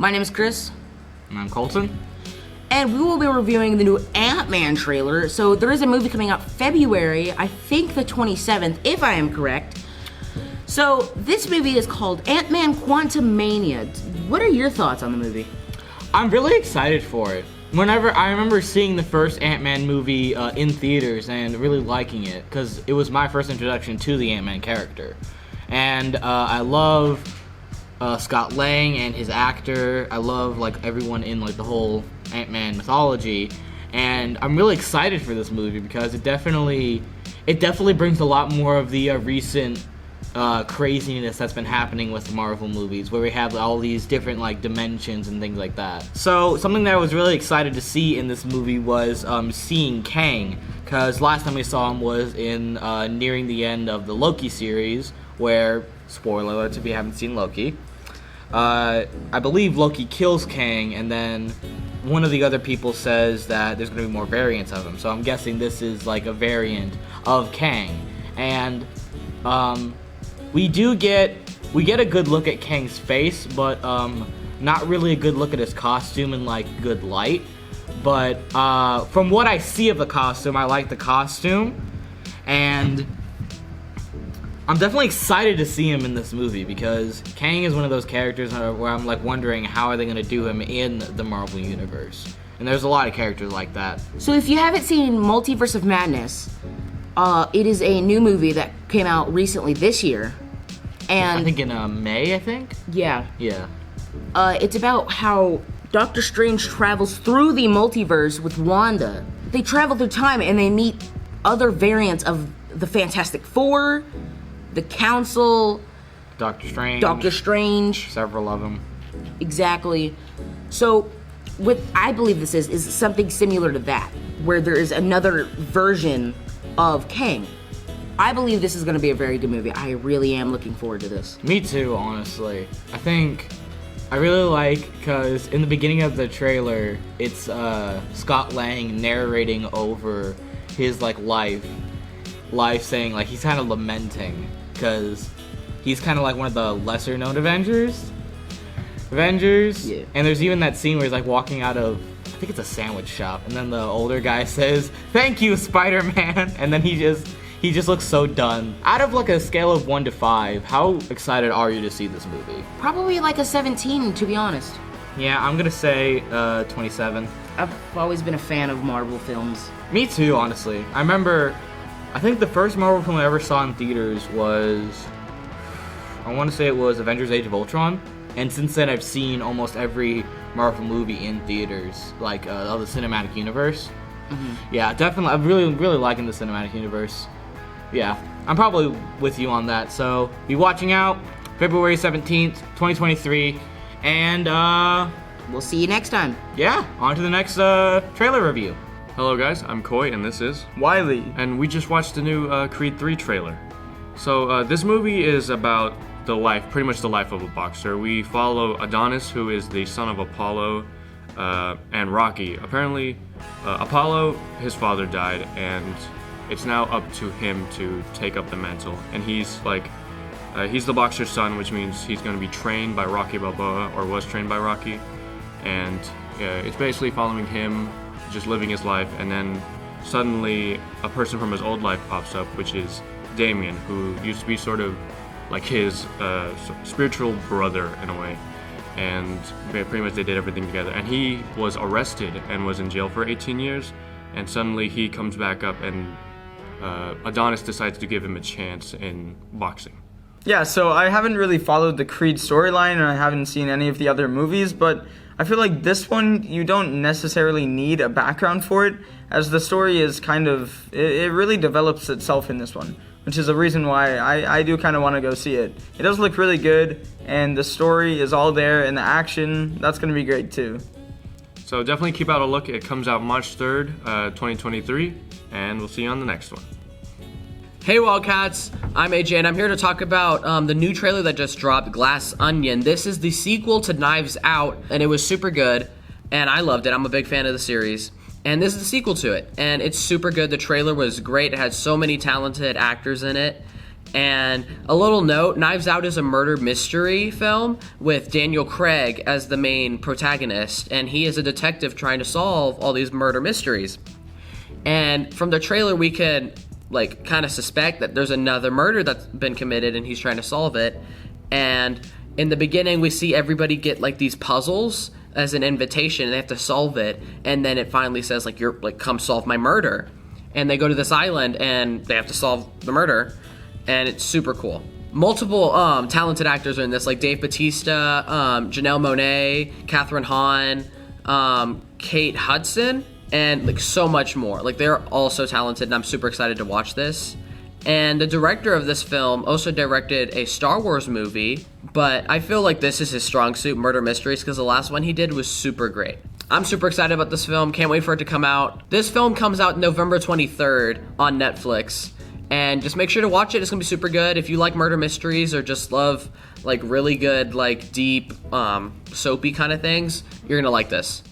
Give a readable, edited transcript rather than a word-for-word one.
My name is Chris. And I'm Colton. And we will be reviewing the new Ant-Man trailer. So there is a movie coming out February, I think the 27th, if I am correct. So this movie is called Ant-Man Quantomania. What are your thoughts on the movie? I'm really excited for it. I remember seeing the first Ant-Man movie in theaters and really liking it because it was my first introduction to the Ant-Man character. And I love Scott Lang and his actor. I love everyone in the whole Ant-Man mythology, and I'm really excited for this movie because it definitely brings a lot more of the recent craziness that's been happening with the Marvel movies, where we have all these different dimensions and things like that. So something that I was really excited to see in this movie was seeing Kang, because last time we saw him was in nearing the end of the Loki series, where, spoiler alert if you haven't seen Loki, I believe Loki kills Kang, and then one of the other people says that there's going to be more variants of him. So I'm guessing this is a variant of Kang. And we get a good look at Kang's face, but not really a good look at his costume in good light. But from what I see of the costume, I like the costume, and I'm definitely excited to see him in this movie because Kang is one of those characters where I'm wondering how are they going to do him in the Marvel Universe. And there's a lot of characters like that. So if you haven't seen Multiverse of Madness, it is a new movie that came out recently this year. And I think in May, I think? Yeah. Yeah. It's about how Doctor Strange travels through the multiverse with Wanda. They travel through time and they meet other variants of the Fantastic Four, the Council, Doctor Strange, several of them. Exactly. So, what I believe this is something similar to that, where there is another version of Kang. I believe this is going to be a very good movie. I really am looking forward to this. Me too, honestly. I really like, because in the beginning of the trailer, it's Scott Lang narrating over his life saying he's kind of lamenting because he's kind of one of the lesser known Avengers. Yeah. And there's even that scene where he's walking out of, I think it's a sandwich shop, and then the older guy says, "Thank you, Spider-Man," and then he just looks so done. Out of a scale of 1 to 5, how excited are you to see this movie? Probably a 17, to be honest. Yeah, I'm gonna say 27. I've always been a fan of Marvel films. Me too, honestly. I think the first Marvel film I ever saw in theaters was, I want to say it was Avengers Age of Ultron. And since then I've seen almost every Marvel movie in theaters, of the cinematic universe. Mm-hmm. Yeah, definitely. I'm really, really liking the cinematic universe. Yeah, I'm probably with you on that. So be watching out, February 17th, 2023. And we'll see you next time. Yeah, on to the next trailer review. Hello guys, I'm Coy and this is Wiley. And we just watched the new Creed 3 trailer. So this movie is about pretty much the life of a boxer. We follow Adonis, who is the son of Apollo, and Rocky. Apparently, Apollo, his father died, and it's now up to him to take up the mantle. And he's the boxer's son, which means he's going to be trained by Rocky Balboa, or was trained by Rocky. And it's basically following him, just living his life, and then suddenly a person from his old life pops up, which is Damien, who used to be sort of his spiritual brother in a way, and pretty much they did everything together. And he was arrested and was in jail for 18 years, and suddenly he comes back up, and Adonis decides to give him a chance in boxing. Yeah, so I haven't really followed the Creed storyline, and I haven't seen any of the other movies, but I feel like this one, you don't necessarily need a background for it, as the story is it really develops itself in this one, which is the reason why I do kind of want to go see it. It does look really good, and the story is all there, and the action, that's going to be great too. So definitely keep out a look. It comes out March 3rd, 2023, and we'll see you on the next one. Hey Wildcats, I'm AJ and I'm here to talk about the new trailer that just dropped, Glass Onion. This is the sequel to Knives Out, and it was super good, and I loved it. I'm a big fan of the series. And this is the sequel to it, and it's super good. The trailer was great. It had so many talented actors in it, And a little note, Knives Out is a murder mystery film with Daniel Craig as the main protagonist, and he is a detective trying to solve all these murder mysteries. And from the trailer, we can like kind of suspect that there's another murder that's been committed and he's trying to solve it. And in the beginning, we see everybody get like these puzzles as an invitation, and they have to solve it. And then it finally says like, "You're like, come solve my murder." And they go to this island and they have to solve the murder. And it's super cool. Multiple talented actors are in this, like Dave Bautista, Janelle Monáe, Catherine Hahn, Kate Hudson, and like so much more. Like they're all so talented, and I'm super excited to watch this. And the director of this film also directed a Star Wars movie, but I feel like this is his strong suit, murder mysteries, because the last one he did was super great. I'm super excited about this film. Can't wait for it to come out. This film comes out November 23rd on Netflix. And just make sure to watch it. It's gonna be super good. If you like murder mysteries or just love like really good, like deep, soapy kind of things, you're gonna like this.